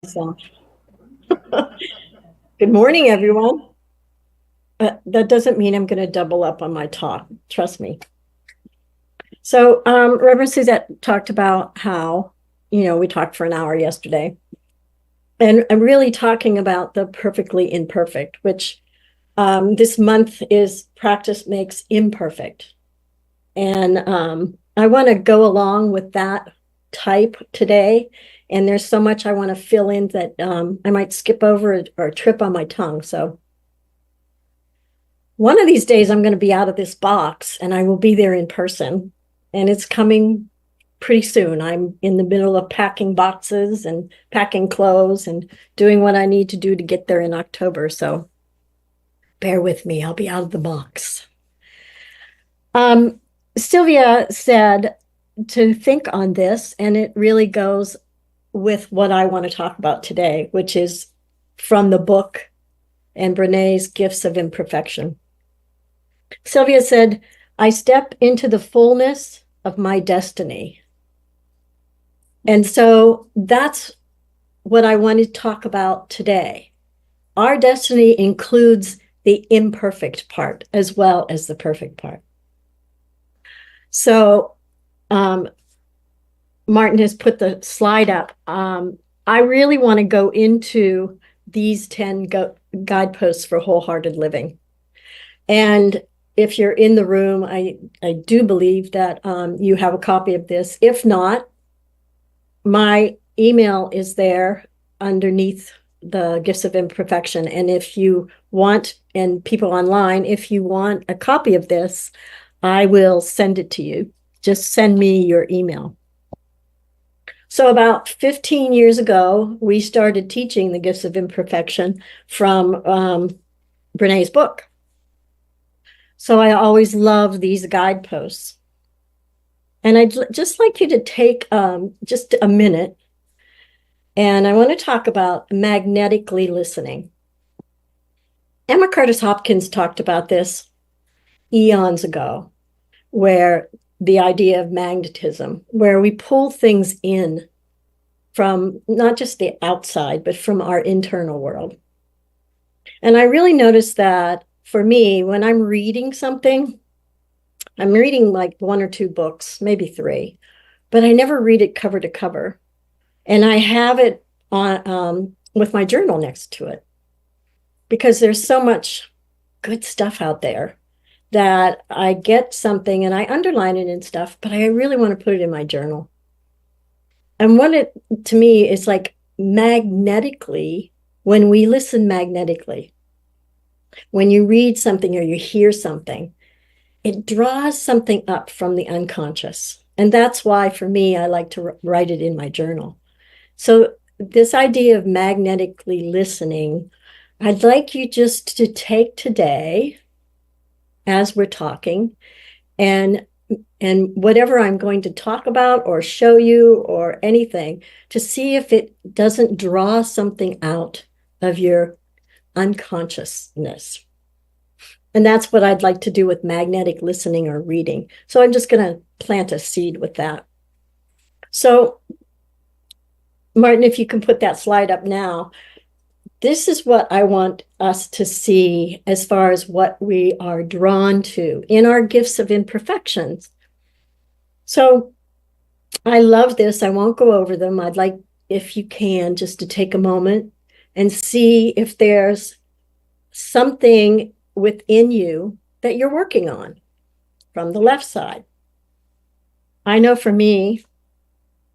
So, good morning, everyone. That doesn't mean I'm going to double up on my talk. Trust me. So, Reverend Suzette talked about how, we talked for an hour yesterday, and I'm really talking about the perfectly imperfect, which this month is Practice Makes Imperfect. And I want to go along with that type today. And there's so much I want to fill in that I might skip over or trip on my tongue. So, one of these days I'm going to be out of this box and I will be there in person. And it's coming pretty soon. I'm in the middle of packing boxes and packing clothes and doing what I need to do to get there in October. So bear with me. I'll be out of the box. Sylvia said to think on this, and it really goes with what I want to talk about today, which is from the book and Brené's Gifts of Imperfection. Sylvia said, I step into the fullness of my destiny. And so that's what I want to talk about today. Our destiny includes the imperfect part as well as the perfect part. So Martin has put the slide up. I really want to go into these 10 guideposts for wholehearted living. And if you're in the room, I do believe that you have a copy of this. If not, my email is there underneath the Gifts of Imperfection. And if you want, and people online, if you want a copy of this, I will send it to you. Just send me your email. So about 15 years ago, we started teaching the Gifts of Imperfection from Brené's book. So I always love these guideposts. And I'd just like you to take just a minute, and I want to talk about magnetically listening. Emma Curtis Hopkins talked about this eons ago, where the idea of magnetism, where we pull things in from not just the outside, but from our internal world. And I really noticed that for me, when I'm reading something, I'm reading like one or two books, maybe three, but I never read it cover to cover. And I have it on with my journal next to it because there's so much good stuff out there that I get something and I underline it and stuff, but I really want to put it in my journal. And what it to me is like magnetically, when we listen magnetically, when you read something or you hear something, it draws something up from the unconscious. And that's why, for me, I like to write it in my journal. So this idea of magnetically listening, I'd like you just to take today, as we're talking, and whatever I'm going to talk about or show you or anything, to see if it doesn't draw something out of your unconsciousness. And that's what I'd like to do with magnetic listening or reading. So I'm just going to plant a seed with that. So, Martin, if you can put that slide up now, this is what I want us to see as far as what we are drawn to in our gifts of imperfections. So I love this. I won't go over them. I'd like, if you can, just to take a moment and see if there's something within you that you're working on from the left side. I know for me,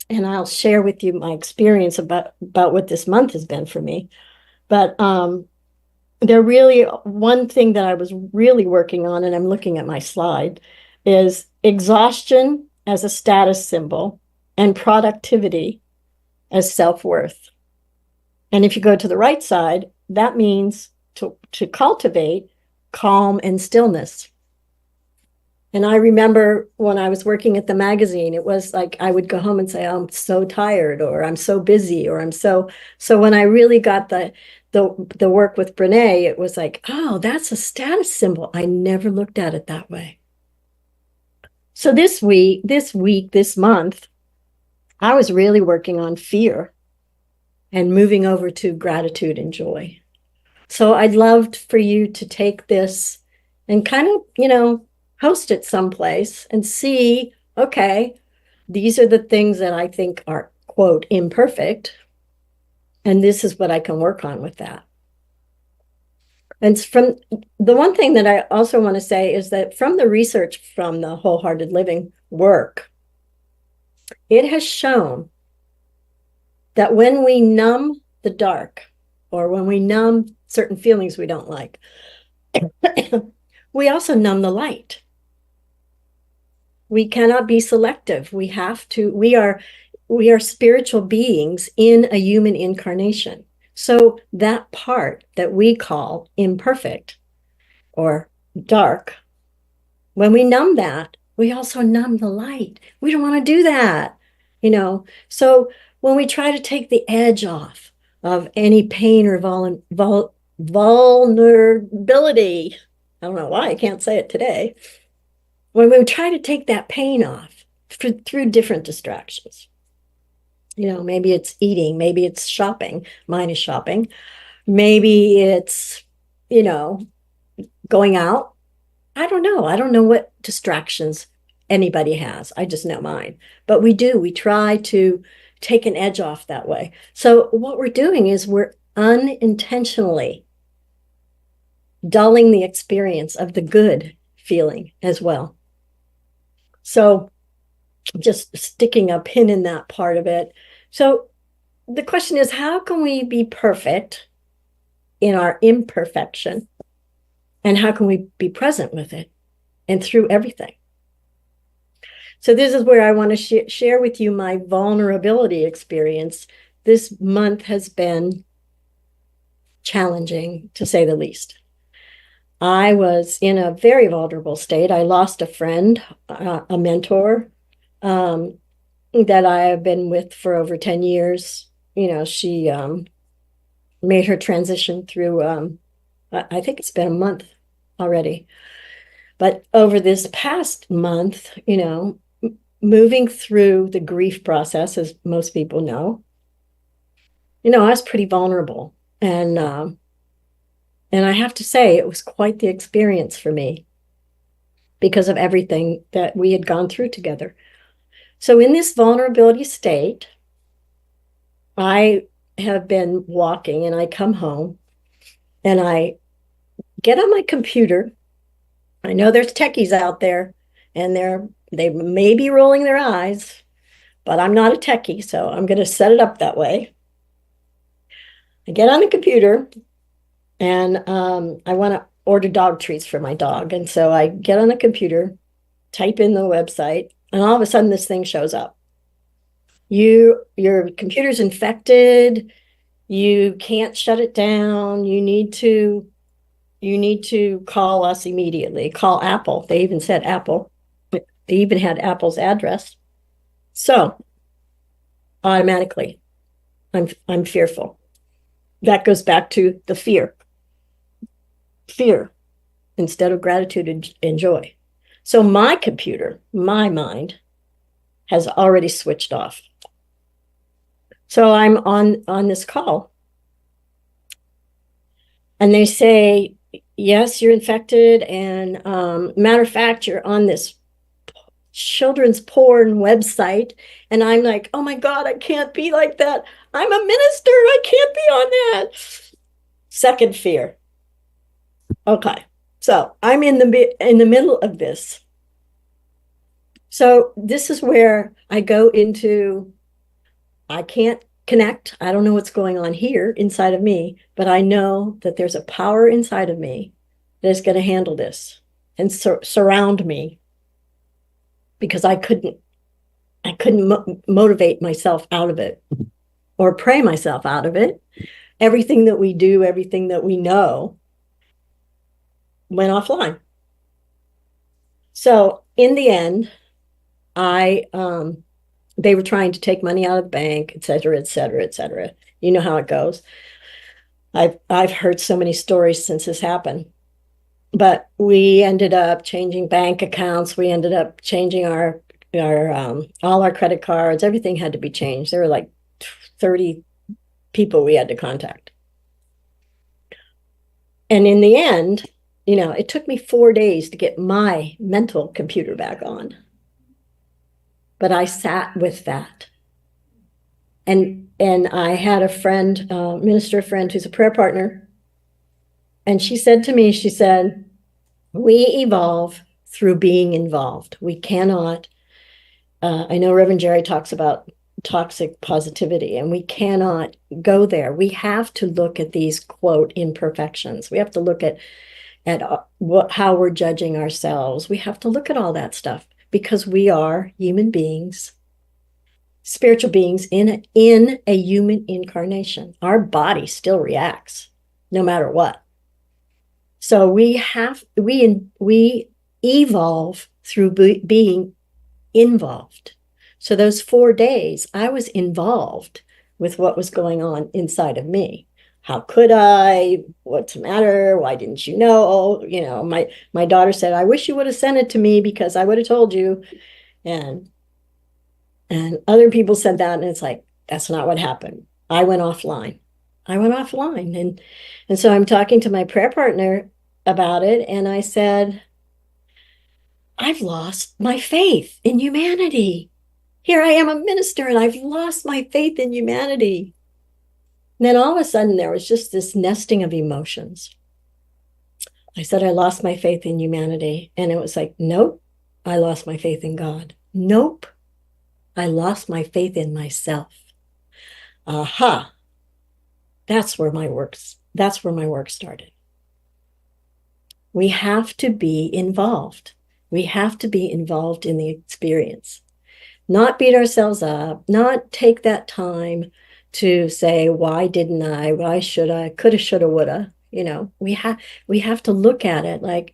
and I'll share with you my experience about what this month has been for me, but there really, one thing that I was really working on, and I'm looking at my slide, is exhaustion as a status symbol and productivity as self-worth. And if you go to the right side, that means to cultivate calm and stillness. And I remember when I was working at the magazine, it was like I would go home and say, oh, I'm so tired, or I'm so busy, or I'm so when I really got the work with Brené, it was like, oh, that's a status symbol. I never looked at it that way. So this month, I was really working on fear. and moving over to gratitude and joy. So I'd love for you to take this and kind of, host it someplace and see, okay, these are the things that I think are, quote, imperfect. And this is what I can work on with that. And from the one thing that I also want to say is that from the research from the wholehearted living work, it has shown that when we numb the dark, or when we numb certain feelings we don't like, we also numb the light. We cannot be selective. We are spiritual beings in a human incarnation. So that part that we call imperfect or dark, when we numb that, we also numb the light. We don't want to do that, So when we try to take the edge off of any pain or vulnerability, I don't know why I can't say it today. When we try to take that pain off through different distractions, maybe it's eating, maybe it's shopping. Mine is shopping. Maybe it's, going out. I don't know. I don't know what distractions anybody has. I just know mine. But we try to take an edge off that way. So what we're doing is we're unintentionally dulling the experience of the good feeling as well. So just sticking a pin in that part of it. So the question is, how can we be perfect in our imperfection? And how can we be present with it and through everything? So this is where I want to share with you my vulnerability experience. This month has been challenging, to say the least. I was in a very vulnerable state. I lost a friend, a mentor, that I have been with for over 10 years. She made her transition through, I think it's been a month already. But over this past month, moving through the grief process, as most people know, I was pretty vulnerable. And I have to say, it was quite the experience for me because of everything that we had gone through together. So in this vulnerability state, I have been walking and I come home and I get on my computer. I know there's techies out there and they may be rolling their eyes, but I'm not a techie, so I'm going to set it up that way. I get on the computer and I want to order dog treats for my dog. And so I get on the computer, type in the website, and all of a sudden this thing shows up. Your computer's infected. You can't shut it down. You need to call us immediately. Call Apple. They even said Apple. They even had Apple's address. So automatically, I'm fearful. That goes back to the fear. Fear instead of gratitude and joy. So my computer, my mind, has already switched off. So I'm on this call. And they say, yes, you're infected. And matter of fact, you're on this children's porn website. And I'm like, oh my God, I can't be like that. I'm a minister. I can't be on that. Second fear. Okay. So I'm in the middle of this. So this is where I go into, I can't connect. I don't know what's going on here inside of me, but I know that there's a power inside of me that is going to handle this and surround me, because I couldn't motivate myself out of it or pray myself out of it. Everything that we do, everything that we know went offline. So in the end, they were trying to take money out of the bank, et cetera, et cetera, et cetera. You know how it goes. I've heard so many stories since this happened, but we ended up changing bank accounts. We ended up changing our all our credit cards. Everything had to be changed. There were like 30 people we had to contact. And in the end, it took me 4 days to get my mental computer back on. But I sat with that. And I had a friend, minister friend, who's a prayer partner. And she said to me, she said, we evolve through being involved. We cannot, I know Reverend Jerry talks about toxic positivity, and we cannot go there. We have to look at these, quote, imperfections. We have to look at how we're judging ourselves. We have to look at all that stuff because we are human beings, spiritual beings in a human incarnation. Our body still reacts no matter what. So we evolve through being involved. So those 4 days, I was involved with what was going on inside of me. How could I? What's the matter? Why didn't you know? My daughter said, I wish you would have sent it to me because I would have told you. And other people said that, and it's like, that's not what happened. I went offline. And so I'm talking to my prayer partner about it, and I said, I've lost my faith in humanity. Here I am, a minister, and I've lost my faith in humanity. And then all of a sudden, there was just this nesting of emotions. I said, I lost my faith in humanity. And it was like, nope, I lost my faith in God. Nope, I lost my faith in myself. Aha. That's where my work started. We have to be involved. We have to be involved in the experience. Not beat ourselves up, not take that time to say, why didn't I? Why should I? Coulda, shoulda, woulda. We have to look at it like,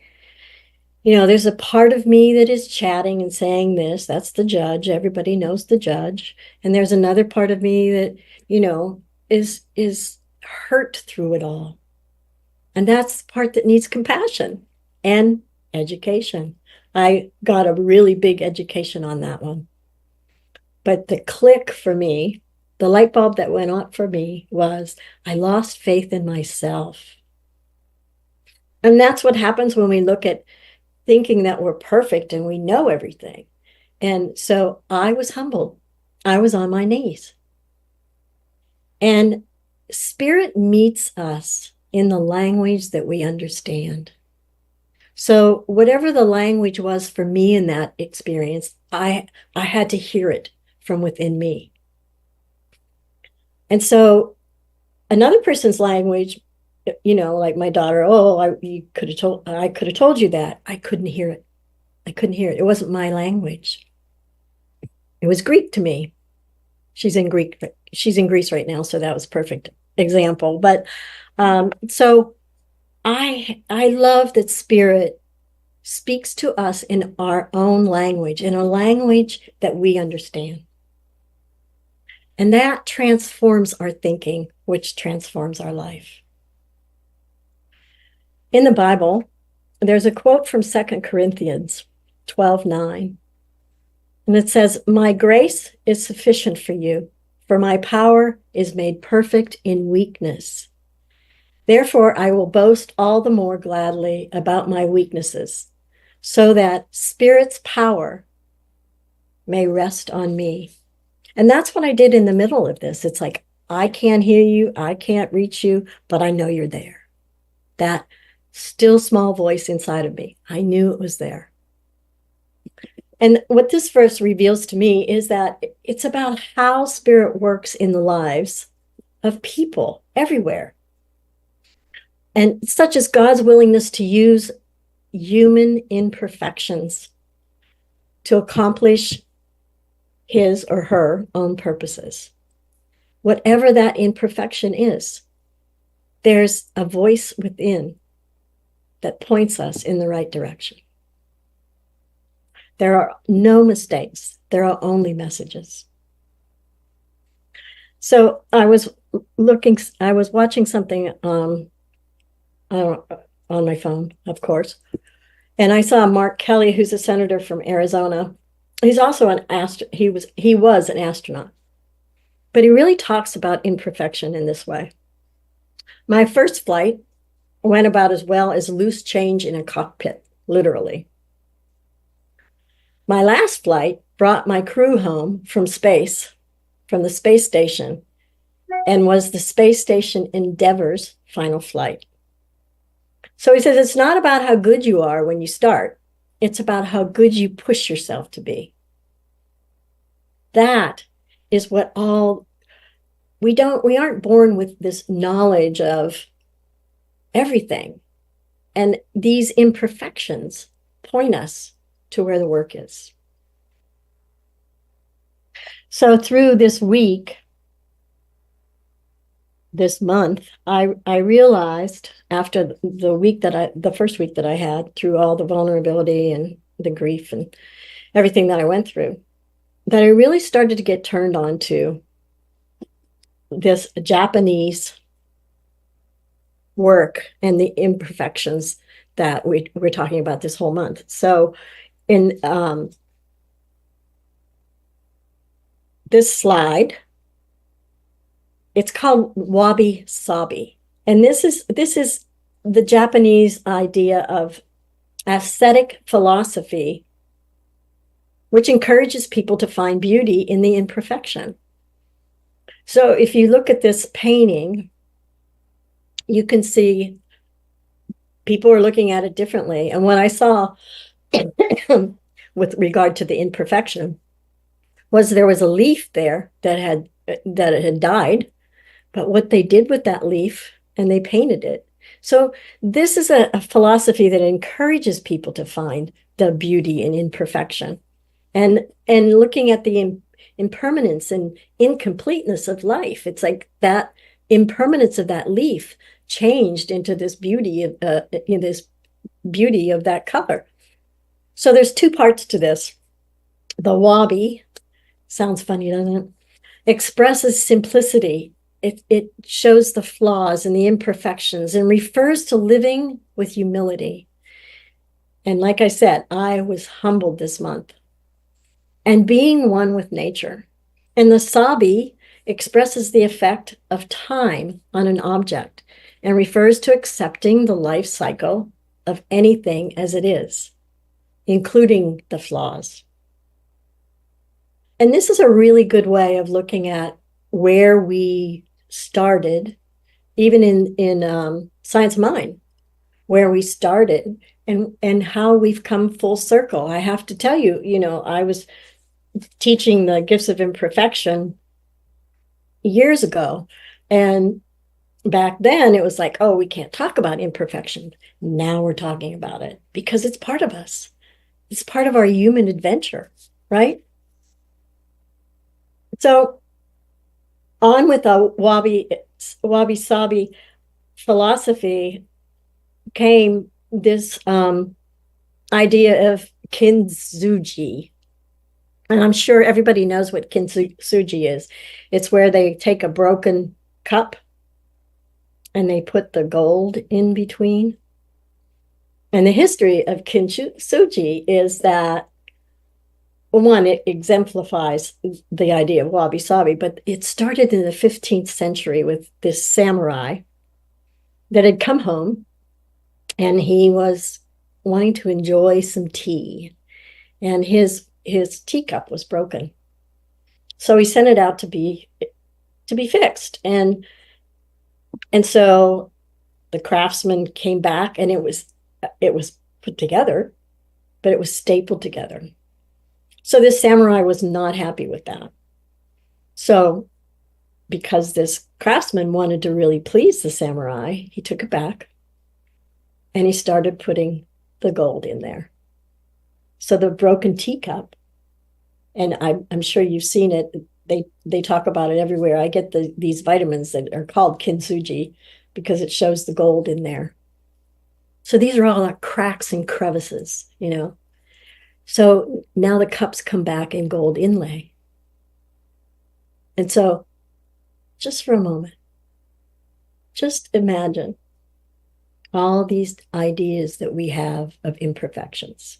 there's a part of me that is chatting and saying this. That's the judge. Everybody knows the judge. And there's another part of me that, is hurt through it all. And that's the part that needs compassion and education. I got a really big education on that one. But the click for me, the light bulb that went on for me was I lost faith in myself. And that's what happens when we look at thinking that we're perfect and we know everything. And so I was humbled. I was on my knees. And Spirit meets us in the language that we understand. So whatever the language was for me in that experience, I had to hear it from within me. And so another person's language, like my daughter, I could have told you that. I couldn't hear it. It wasn't my language. It was Greek to me. She's in Greece right now, so that was a perfect example. But so I love that Spirit speaks to us in our own language, in a language that we understand. And that transforms our thinking, which transforms our life. In the Bible, there's a quote from 2 Corinthians 12:9. And it says, my grace is sufficient for you, for my power is made perfect in weakness. Therefore, I will boast all the more gladly about my weaknesses, so that Spirit's power may rest on me. And that's what I did in the middle of this. It's like, I can't hear you, I can't reach you, but I know you're there. That still small voice inside of me, I knew it was there. And what this verse reveals to me is that it's about how Spirit works in the lives of people everywhere. And such as God's willingness to use human imperfections to accomplish his or her own purposes. Whatever that imperfection is, there's a voice within that points us in the right direction. There are no mistakes. There are only messages. So I was watching something on my phone, of course, and I saw Mark Kelly, who's a senator from Arizona. He's also he was an astronaut. But he really talks about imperfection in this way. My first flight went about as well as loose change in a cockpit, literally. My last flight brought my crew home from space, from the space station, and was the space station Endeavour's final flight. So he says it's not about how good you are when you start. It's about how good you push yourself to be. That is what we aren't born with this knowledge of everything. And these imperfections point us to where the work is. So through this week, this month, I realized after the first week that I had, through all the vulnerability and the grief and everything that I went through, that I really started to get turned on to this Japanese work and the imperfections that we're talking about this whole month. So in this slide, it's called wabi sabi. And this is the Japanese idea of aesthetic philosophy, which encourages people to find beauty in the imperfection. So if you look at this painting, you can see people are looking at it differently. And what I saw with regard to the imperfection was there was a leaf there that had died, but what they did with that leaf, and they painted it. So this is a philosophy that encourages people to find the beauty in imperfection, and looking at the impermanence and incompleteness of life. It's like that impermanence of that leaf changed into this beauty of that color. So there's two parts to this. The wabi, sounds funny, doesn't it? Expresses simplicity. It shows the flaws and the imperfections and refers to living with humility. And like I said, I was humbled this month. And being one with nature. And the sabi expresses the effect of time on an object and refers to accepting the life cycle of anything as it is, including the flaws. And this is a really good way of looking at where we started, even in Science of Mind, where we started and how we've come full circle. I have to tell you, I was teaching the gifts of imperfection years ago. And back then it was like, oh, we can't talk about imperfection. Now we're talking about it because it's part of us. It's part of our human adventure, right? So on with the wabi-sabi philosophy came this idea of kintsugi. And I'm sure everybody knows what kintsugi is. It's where they take a broken cup and they put the gold in between. And the history of kintsugi is that, one, it exemplifies the idea of wabi-sabi, but it started in the 15th century with this samurai that had come home, and he was wanting to enjoy some tea, and his teacup was broken. So he sent it out to be fixed. And so the craftsman came back, and it was put together, but it was stapled together. So this samurai was not happy with that. So because this craftsman wanted to really please the samurai, he took it back and he started putting the gold in there. So the broken teacup, and I'm sure you've seen it, they talk about it everywhere. I get these vitamins that are called kintsugi because it shows the gold in there. So these are all our cracks and crevices, So now the cups come back in gold inlay. And so just for a moment, just imagine all these ideas that we have of imperfections.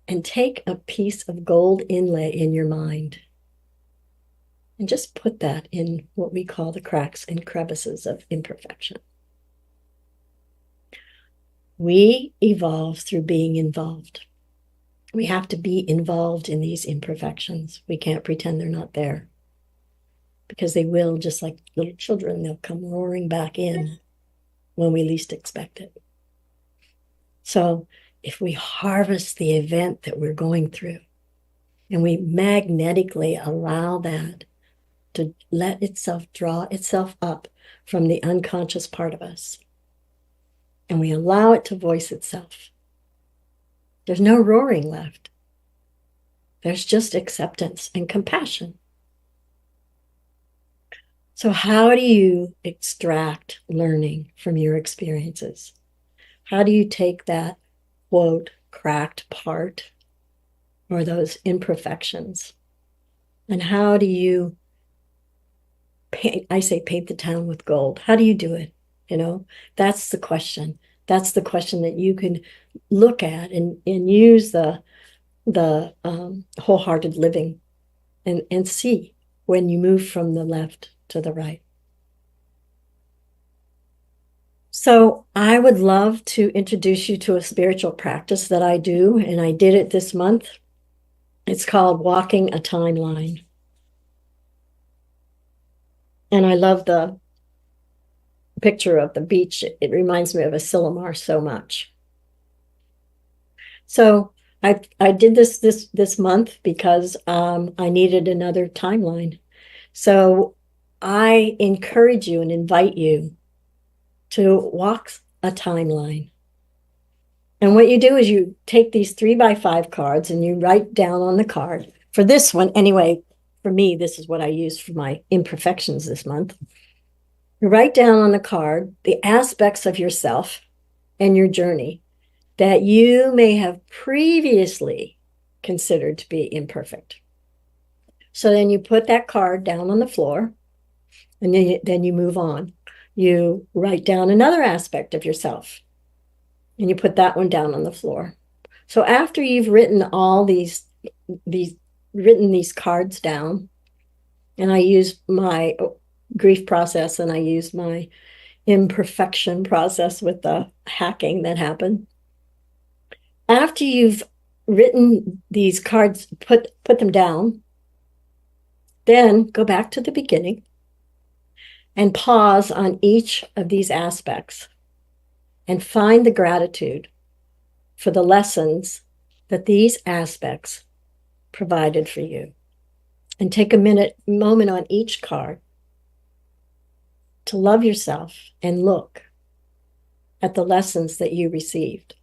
And take a piece of gold inlay in your mind and just put that in what we call the cracks and crevices of imperfection. We evolve through being involved. We have to be involved in these imperfections. We can't pretend they're not there, because they will, just like little children, they'll come roaring back in when we least expect it. So if we harvest the event that we're going through and we magnetically allow that to let itself draw itself up from the unconscious part of us, and we allow it to voice itself, there's no roaring left. There's just acceptance and compassion. So how do you extract learning from your experiences? How do you take that, quote, cracked part or those imperfections? And how do you paint, I say paint the town with gold. How do you do it? You know, that's the question. That's the question that you can look at and use the wholehearted living and see when you move from the left to the right. So I would love to introduce you to a spiritual practice that I do, and I did it this month. It's called walking a timeline. And I love the picture of the beach. It reminds me of Asilomar so much. So I did this month because I needed another timeline. So I encourage you and invite you to walk a timeline. And what you do is you take these 3x5 cards and you write down on the card. For this one, anyway, for me, this is what I used for my imperfections this month. You write down on the card the aspects of yourself and your journey that you may have previously considered to be imperfect. So then you put that card down on the floor, and then you move on. You write down another aspect of yourself, and you put that one down on the floor. So after you've written all these cards down, and I use my grief process and I use my imperfection process with the hacking that happened. After you've written these cards, put them down, then go back to the beginning and pause on each of these aspects and find the gratitude for the lessons that these aspects provided for you. And take a moment on each card to love yourself and look at the lessons that you received.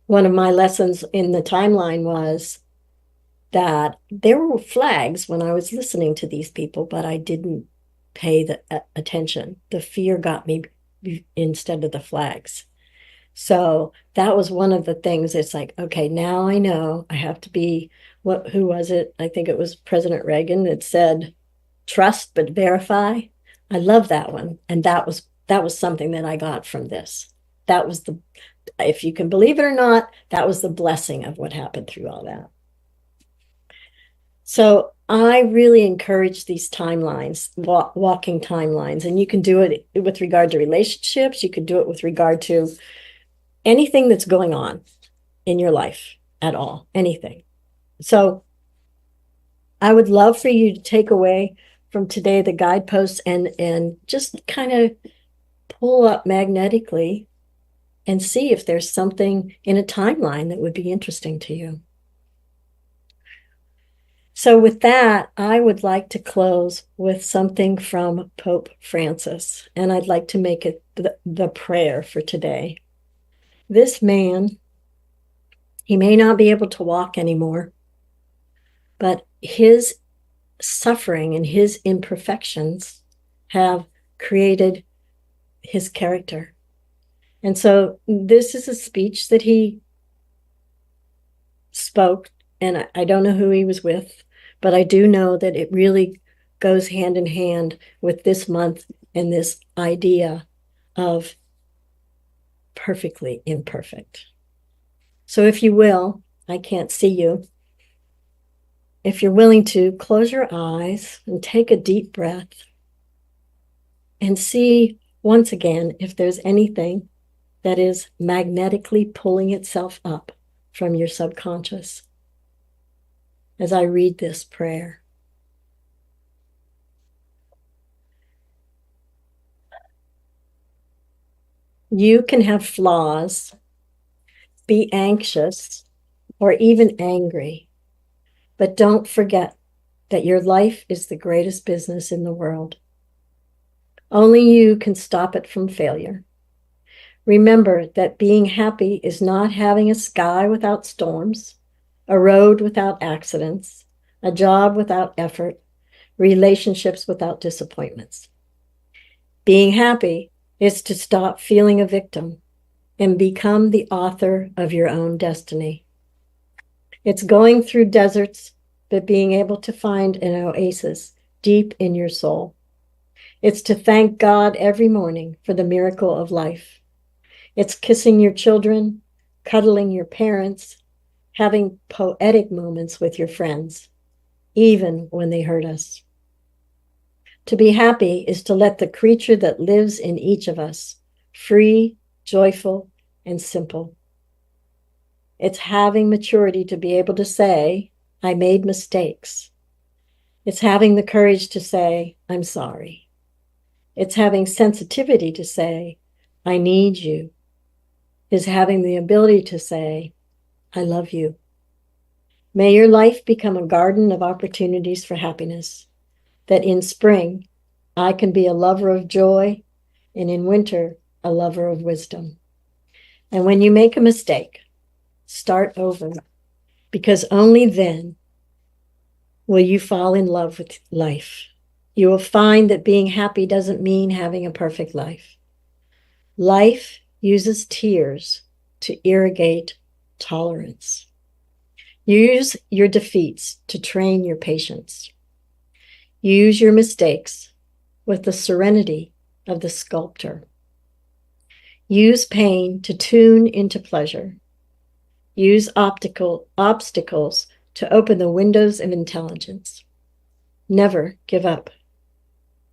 One of my lessons in the timeline was that there were flags when I was listening to these people, but I didn't pay the attention. The fear got me instead of the flags. So that was one of the things. It's like, okay, now I know I have to be, who was it? I think it was President Reagan that said, trust but verify. I love that one. And that was something that I got from this. That was if you can believe it or not, that was the blessing of what happened through all that. So I really encourage these timelines, walking timelines, and you can do it with regard to relationships. You could do it with regard to anything that's going on in your life at all, anything. So I would love for you to take away from today the guideposts and just kind of pull up magnetically and see if there's something in a timeline that would be interesting to you. So with that, I would like to close with something from Pope Francis, and I'd like to make it the prayer for today. This man, he may not be able to walk anymore, but his suffering and his imperfections have created his character. And so this is a speech that he spoke, and I don't know who he was with, but I do know that it really goes hand in hand with this month and this idea of perfectly imperfect. So if you will, I can't see you, if you're willing to, close your eyes and take a deep breath and see once again if there's anything that is magnetically pulling itself up from your subconscious as I read this prayer. You can have flaws, be anxious, or even angry, but don't forget that your life is the greatest business in the world. Only you can stop it from failure. Remember that being happy is not having a sky without storms, a road without accidents, a job without effort, relationships without disappointments. Being happy is to stop feeling a victim and become the author of your own destiny. It's going through deserts, but being able to find an oasis deep in your soul. It's to thank God every morning for the miracle of life. It's kissing your children, cuddling your parents, having poetic moments with your friends, even when they hurt us. To be happy is to let the creature that lives in each of us free, joyful, and simple. It's having maturity to be able to say, I made mistakes. It's having the courage to say, I'm sorry. It's having sensitivity to say, I need you. It's having the ability to say, I love you. May your life become a garden of opportunities for happiness, that in spring, I can be a lover of joy, and in winter, a lover of wisdom. And when you make a mistake, start over, because only then will you fall in love with life. You will find that being happy doesn't mean having a perfect life. Life uses tears to irrigate tolerance. Use your defeats to train your patience. Use your mistakes with the serenity of the sculptor. Use pain to tune into pleasure. Use obstacles to open the windows of intelligence. Never give up.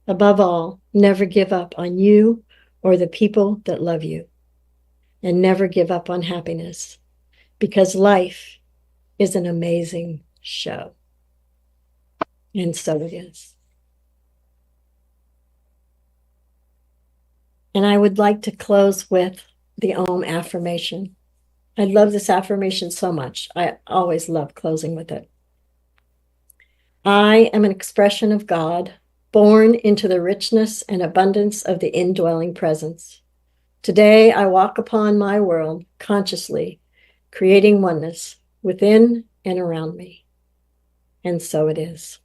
Above all, never give up on you or the people that love you. And never give up on happiness, because life is an amazing show. And so it is. And I would like to close with the Om affirmation. I love this affirmation so much. I always love closing with it. I am an expression of God, born into the richness and abundance of the indwelling presence. Today, I walk upon my world consciously, creating oneness within and around me. And so it is.